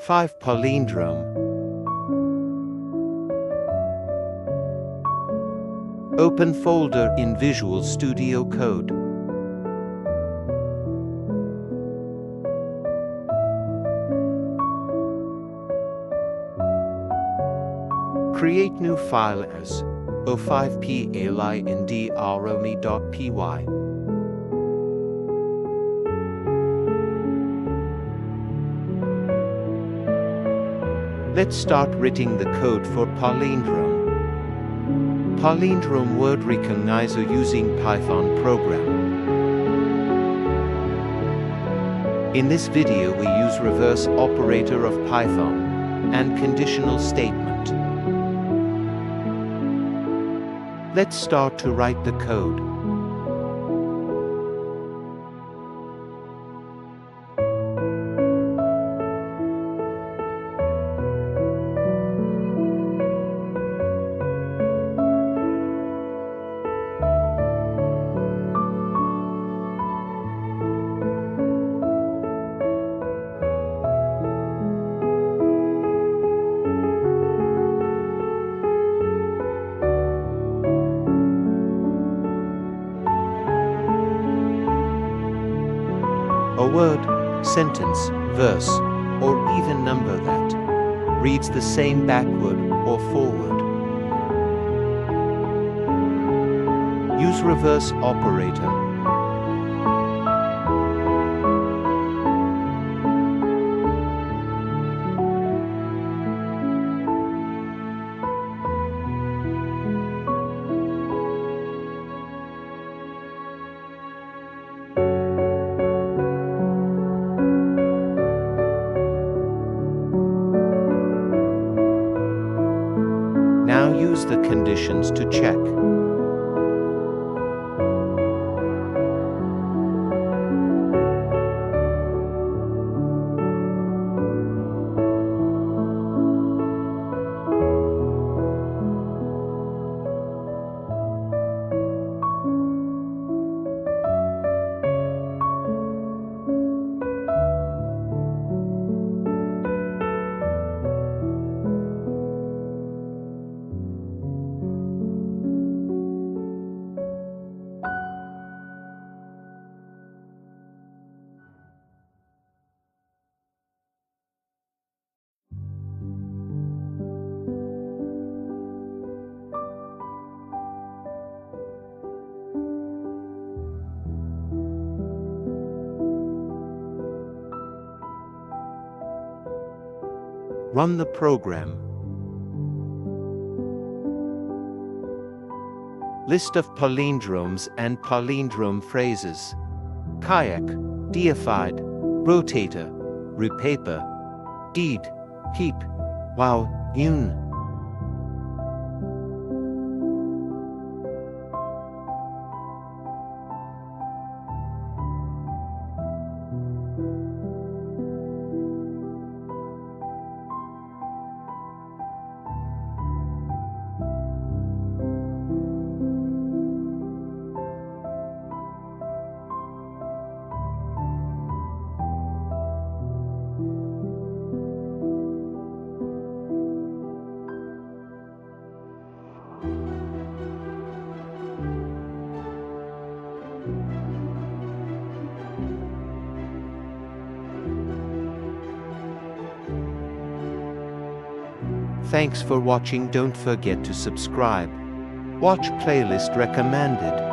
5. Palindrome. Open folder in Visual Studio Code. Create new file as o5palindrome.py. Let's start writing the code for Palindrome. Palindrome word recognizer using Python program. In this video we use reverse operator of Python and conditional statement. Let's start to write the code. A word, sentence, verse, or even number that reads the same backward or forward. Use reverse operator. Now use the conditions to check. Run the program. List of palindromes and palindrome phrases. Kayak, deified, rotator, repaper, deed, heap, wow, yun. Thanks for watching. Don't forget to subscribe. Watch playlist recommended.